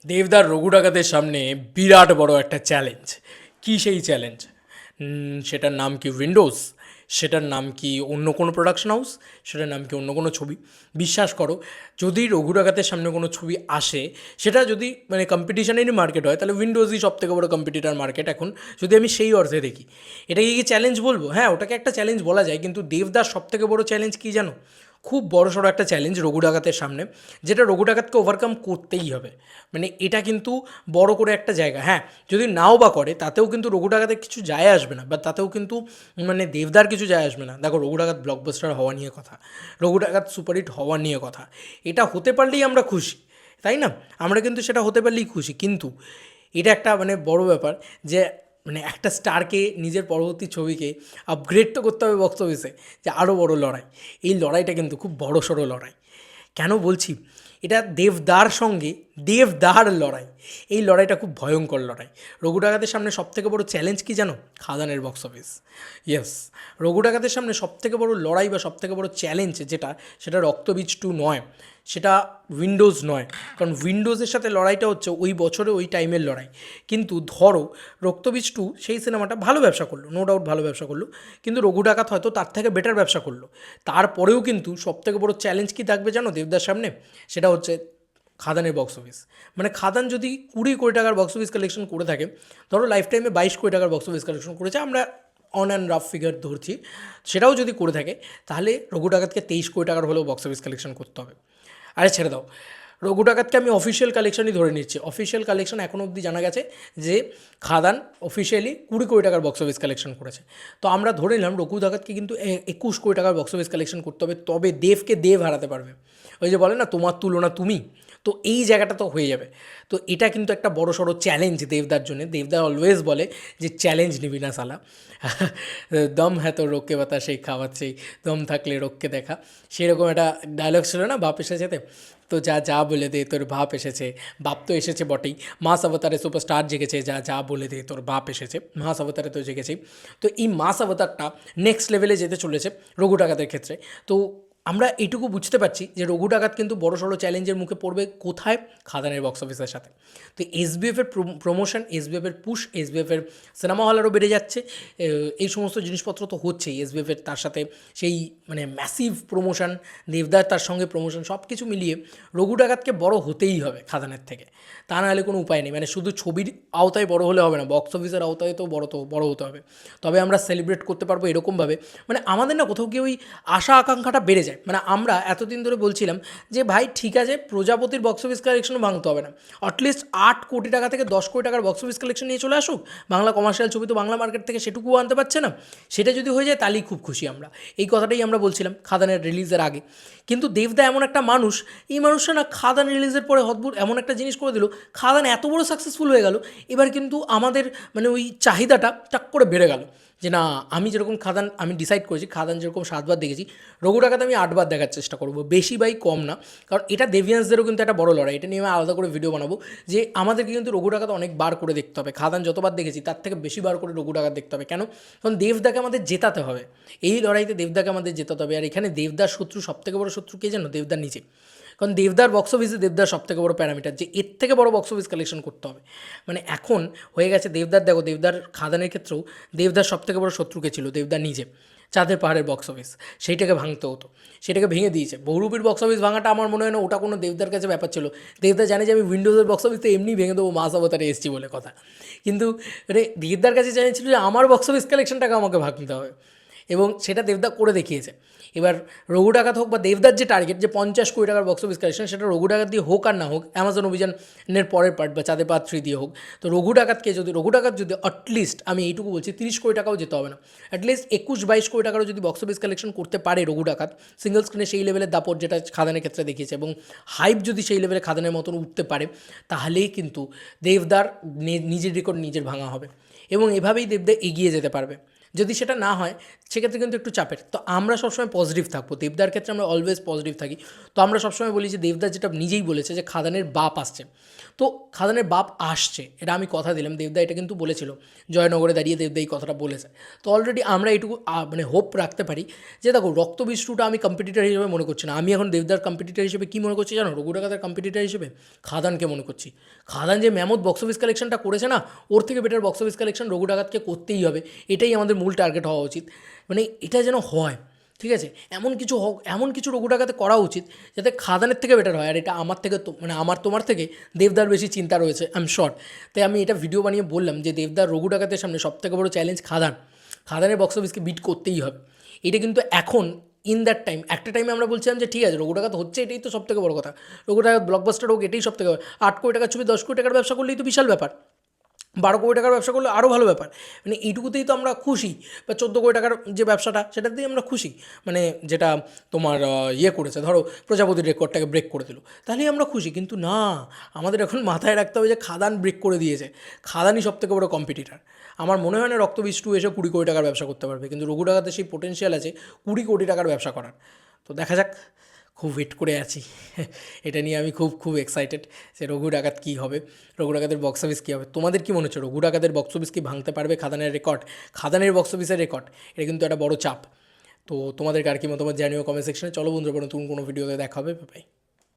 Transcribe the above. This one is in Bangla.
দেবদার রঘু ডাকাতের সামনে বিরাট বড় একটা চ্যালেঞ্জ। কী সেই চ্যালেঞ্জ? সেটার নাম কি উইন্ডোজ, সেটার নাম কি অন্য কোনো প্রোডাকশন হাউস, সেটার নাম কি অন্য কোনো ছবি? বিশ্বাস করো, যদি রঘু ডাকাতের সামনে কোনো ছবি আসে, সেটা যদি মানে কম্পিটিশনেরই মার্কেট হয়, তাহলে উইন্ডোজই সব থেকে বড়ো কম্পিটিটার মার্কেট এখন, যদি আমি সেই অর্থে দেখি। এটাকে কি চ্যালেঞ্জ বলবো? হ্যাঁ, ওটাকে একটা চ্যালেঞ্জ বলা যায়, কিন্তু দেবদার সব থেকে বড়ো চ্যালেঞ্জ কী জানো? খুব বড় সড়ো একটা চ্যালেঞ্জ রঘু ডাকাতের সামনে, যেটা রঘু ডাকাতকে ওভারকাম করতেই হবে। মানে এটা কিন্তু বড় করে একটা জায়গা। হ্যাঁ, যদি নাও বা করে, তাতেও কিন্তু রঘু ডাকাতের কিছু যায় আসবে না, বা তাতেও কিন্তু মানে দেবদার কিছু যায় আসবে না। দেখো, রঘু ডাকাত ব্লকবাস্টার হওয়া নিয়ে কথা, রঘু ডাকাত সুপারহিট হওয়া নিয়ে কথা। এটা হতে পারলেই আমরা খুশি, তাই না? আমরা কিন্তু সেটা হতে পারলেই খুশি, কিন্তু এটা একটা মানে বড় ব্যাপার যে মানে একটা স্টারকে নিজের পরবর্তী ছবিকে আপগ্রেড তো করতে হবে বক্স অফিসে, যে আরও বড় লড়াই। এই লড়াইটা কিন্তু খুব বড় সড়ো লড়াই। কেন বলছি? এটা দেবদার সঙ্গে দেবদার লড়াই। এই লড়াইটা খুব ভয়ঙ্কর লড়াই। রঘু ডাকাতের সামনে সবথেকে বড় চ্যালেঞ্জ কি জানো? খাদানের বক্স অফিস। ইয়েস, রঘু ডাকাতের সামনে সবথেকে বড় লড়াই বা সবথেকে বড় চ্যালেঞ্জ যেটা, সেটা রক্তবীজ 2 নয়, সেটা উইন্ডোজ নয়। কারণ উইন্ডোজের সাথে লড়াইটা হচ্ছে ওই বছরে ওই টাইমের লড়াই। কিন্তু ধরো, রক্তবীজ 2 সেই সিনেমাটা ভালো ব্যবসা করলো, নো ডাউট ভালো ব্যবসা করলো, কিন্তু রঘু ডাকাত হয়তো তার থেকে বেটার ব্যবসা করলো। তারপরেও কিন্তু সবথেকে বড় চ্যালেঞ্জ কী থাকবে জানো দেবদার সামনে? সেটা হচ্ছে খাদানের বক্স অফিস। মানে খাদান যদি 20 কোটি টাকার বক্স অফিস কালেকশন করে থাকে, ধরো লাইফ টাইমে 22 কোটি টাকার বক্স অফিস কালেকশন করেছে, আমরা অন অ্যান্ড রাফ ফিগার ধরছি, সেটাও যদি করে থাকে, তাহলে রঘু ডাকাতকে 23 কোটি টাকার হলেও বক্স অফিস কালেকশন করতে হবে। আরে ছেড়ে দাও, রঘু ডাকাতকে আমি অফিসিয়াল কালেকশনই ধরে নিচ্ছি। অফিসিয়াল কালেকশন এখনও অবধি জানা গেছে যে খাদান অফিসিয়ালি 20 কোটি টাকার বক্স অফিস কালেকশন করেছে। তো আমরা ধরে নিলাম রঘু ডাকাতকে কিন্তু 21 কোটি টাকার বক্স অফিস কালেকশন করতে হবে, তবে দেবকে দেব হারাতে পারবে। ওই যে বলে না, তোমার তুলনা তুমি, তো এই জায়গাটা তো হয়ে যাবে। তো এটা কিন্তু একটা বড় সড়ো চ্যালেঞ্জ দেবদার জন্য। দেবদা অলওয়েজ বলে যে চ্যালেঞ্জ নিবি না সালা, দম হ্যাঁ তো রোগকে বাতা সেই খাওয়াচ্ছেই, দম থাকলে রোগকে দেখা। সেরকম একটা ডায়লগ ছিল না বাপ এসেছেতে? তো যা যা বলে দে তোর বাপ এসেছে। বাপ তো এসেছে বটেই, মাস অবতারে সুপারস্টার জেগেছে, যা যা বলে দে তোর বাপ এসেছে। মাস অবতারে তো জেগেছেই। তো এই মাস অবতারটা নেক্সট লেভেলে যেতে চলেছে রঘু ডাকাতের ক্ষেত্রে। তো আমরা এইটুকু বুঝতে পারছি যে রঘু ডাকাত কিন্তু বড় সড়ো চ্যালেঞ্জের মুখে পড়বে কোথায়? খাদানের বক্স অফিসের সাথে। তো এসবিএফের প্রমোশন, এসবিএফের পুশ, এসবিএফের সিনেমা হল আরও বেড়ে যাচ্ছে। এই সমস্ত জিনিসপত্র তো হচ্ছেই এসবিএফের, তার সাথে সেই মানে ম্যাসিভ প্রমোশন, দেবদার তার সঙ্গে প্রমোশন, সব কিছু মিলিয়ে রঘু ডাকাতকে বড় হতেই হবে খাদানের থেকে। তা নাহলে কোনো উপায় নেই। মানে শুধু ছবির আওতায় বড় হলে হবে না, বক্স অফিসের আওতায় তো বড় হতে হবে। তবে আমরা সেলিব্রেট করতে পারবো এরকমভাবে, মানে আমাদের না কোথাও গিয়ে ওই আশা আকাঙ্ক্ষাটা বেড়ে যায়। মানে আমরা এতদিন ধরে বলছিলাম যে ভাই ঠিক আছে, প্রজাপতির বক্স অফিস কালেকশনও ভাঙতে হবে না, অ্যাটলিস্ট 8 কোটি টাকা থেকে 10 কোটি টাকার বক্স অফিস কালেকশন নিয়ে চলে আসুক। বাংলা কমার্শিয়াল ছবি তো বাংলা মার্কেট থেকে সেটুকুও আনতে পারছে না। সেটা যদি হয়ে যায় তাহলেই খুব খুশি আমরা। এই কথাটাই আমরা বলছিলাম খাদানের রিলিজের আগে। কিন্তু দেবদা এমন একটা মানুষ, এই মানুষটা না খাদান রিলিজের পরে অদ্ভুত এমন একটা জিনিস করে দিল, খাদান এত বড় সাকসেসফুল হয়ে গেল, এবার কিন্তু আমাদের মানে ওই চাহিদাটা টাক করে বেড়ে গেল। যে না, আমি যেরকম খাদান আমি ডিসাইড করেছি, খাদান যেরকম 7 বার দেখেছি, রঘু ডাকাত আমি 8 বার দেখার চেষ্টা করবো, বেশি বাই কম না। কারণ এটা দেভিয়ান্সদেরও কিন্তু একটা বড় লড়াই, এটা নিয়ে আমি আলাদা করে ভিডিও বানাবো, যে আমাদেরকে কিন্তু রঘু ডাকাত অনেক বার করে দেখতে হবে। খাদান যতবার দেখেছি তার থেকে বেশি বার করে রঘু ডাকাত দেখতে হবে। কেন? কারণ দেবদাকে আমাদের জেতাতে হবে, এই লড়াইতে দেবদাকে আমাদের জেতাতে হবে। আর এখানে দেবদার শত্রু, সবথেকে বড় শত্রু কে জানো? দেবদার নিচে। কারণ দেবদার বক্স অফিসে দেবদার সবথেকে বড় প্যারামিটার, যে এর থেকে বড় বক্স অফিস কালেকশন করতে হবে। মানে এখন হয়ে গেছে দেবদার, দেখো দেবদার খাদানের ক্ষেত্রেও দেবদার সবথেকে বড় শত্রুকে ছিল দেবদার নিজে। চাঁদের পাহাড়ের বক্স অফিস, সেইটাকে ভাঙতে হতো, সেটাকে ভেঙে দিয়েছে। বহুরূপীর বক্স অফিস ভাঙাটা আমার মনে হয় না ওটা কোনো দেবদার কাছে ব্যাপার ছিল। দেবদা জানে যে আমি উইন্ডোজের বক্স অফিস তো এমনি ভেঙে দেবো, মাস অবতারে এসছি বলে কথা। কিন্তু দেবদার কাছে জানিয়েছিল যে আমার বক্স অফিস কালেকশনটাকে আমাকে ভাঙতে হবে, এবং সেটা দেবদা করে দেখিয়েছে। এবার রঘু ডাকাত হোক বা দেবদার যে টার্গেট, যে 50 কোটি টাকার বক্স অফিস কালেকশন, সেটা রঘু ডাকাত দিয়ে হোক আর না হোক, অ্যামাজন অভিযানের পরের পার্ট বা চাঁদে পার্ট 3 দিয়ে হোক, তো রঘু ডাকাত যদি অ্যাটলিস্ট আমি এইটুকু বলছি 30 কোটি টাকাও যেতে হবে না, অ্যাটলিস্ট 21-22 কোটি টাকারও যদি বক্স অফিস কালেকশন করতে পারে রঘু ডাকাত, সিঙ্গল স্ক্রিনে সেই লেভেলের দাপট যেটা খাদানের ক্ষেত্রে দেখিয়েছে, এবং হাইপ যদি সেই লেভেলে খাদানের মতন উঠতে পারে, তাহলেই কিন্তু দেবদার নিজের রেকর্ড নিজের ভাঙা হবে, এবং এভাবেই দেবদা এগিয়ে যেতে পারবে। যদি সেটা না হয় সেক্ষেত্রে কিন্তু একটু চাপের। তো আমরা সবসময় পজিটিভ থাকবো, দেবদার ক্ষেত্রে আমরা অলওয়েজ পজিটিভ থাকি। তো আমরা সবসময় বলি যে দেবদা যেটা নিজেই বলেছে যে খাদানের বাপ আসছে, তো খাদানের বাপ আসছে, এটা আমি কথা দিলাম। দেবদা এটা কিন্তু বলেছিল, জয়নগরে দাঁড়িয়ে দেবদা এই কথাটা বলেছে। তো অলরেডি আমরা এইটুকু মানে হোপ রাখতে পারি যে দেখো রক্তবীজ টুটা আমি কম্পিটিটার হিসেবে মনে করছি না। আমি এখন দেবদার কম্পিটিটার হিসেবে কী মনে করছি জানো? রঘু ডাকাতের কম্পিটিটার হিসেবে খাদানকে মনে করছি। খাদান যে ম্যামথ বক্স অফিস কালেকশনটা করেছে না, ওর থেকে বেটার বক্স অফিস কালেকশন রঘু ডাকাতকে করতেই হবে। এটাই আমাদের মূল টার্গেট হওয়া উচিত, মানে এটা যেন হয়, ঠিক আছে? এমন কিছু হোক, এমন কিছু রঘু ডাকাতে করা উচিত যাতে খাদানের থেকে বেটার হয়। আর এটা আমার থেকে মানে আমার তোমার থেকে দেবদার বেশি চিন্তা রয়েছে, আই এম শর্ট। তাই আমি এটা ভিডিও বানিয়ে বললাম যে দেবদার রঘু ডাকাতের সামনে সবথেকে বড় চ্যালেঞ্জ খাদান। খাদানের বক্স অফিসকে বিট করতেই হবে। এটা কিন্তু এখন ইন দ্যাট টাইম, একটা টাইমে আমরা বলছিলাম যে ঠিক আছে রঘু ডাকাত হচ্ছে, এটাই তো সবথেকে বড় কথা। রঘু ডাকাত ব্লকবাস্টার হোক, এটাই সবথেকে 8 কোটি টাকার ছবি 10 কোটি টাকার ব্যবসা করলেই তো বিশাল ব্যাপার। 12 কোটি টাকার ব্যবসা করলে আরও ভালো ব্যাপার। মানে এইটুকুতেই তো আমরা খুশি, বা 14 কোটি টাকার যে ব্যবসাটা সেটাতেই আমরা খুশি। মানে যেটা তোমার ইয়ে করেছে, ধরো প্রজাপতির রেকর্ডটাকে ব্রেক করে দিল, তাহলেই আমরা খুশি। কিন্তু না, আমাদের এখন মাথায় রাখতে হবে যে খাদান ব্রেক করে দিয়েছে, খাদানই সবথেকে বড় কম্পিটিটার। আমার মনে হয় না রক্তবীজ 2 এসে 20 কোটি টাকার ব্যবসা করতে পারবে, কিন্তু রঘু ডাকাতের সেই পোটেনশিয়াল আছে 20 কোটি টাকার ব্যবসা করার। তো দেখা যাক, খুব ওয়েট করে আছি এটা নিয়ে আমি খুব খুব এক্সাইটেড যে রঘু ডাকাত কী হবে, রঘু ডাকাতের বক্স অফিস কী হবে। তোমাদের কী মনে হচ্ছে, রঘু ডাকাতের বক্স অফিস কি ভাঙতে পারবে খাদানের রেকর্ড? খাদানের বক্স অফিসের রেকর্ড, এটা কিন্তু একটা বড় চাপ। তো তোমাদের আর কি মতামত জানিও কমেন্ট সেকশনে। চলো বন্ধুরা, নতুন কোনো ভিডিওতে দেখা হবে, বাই।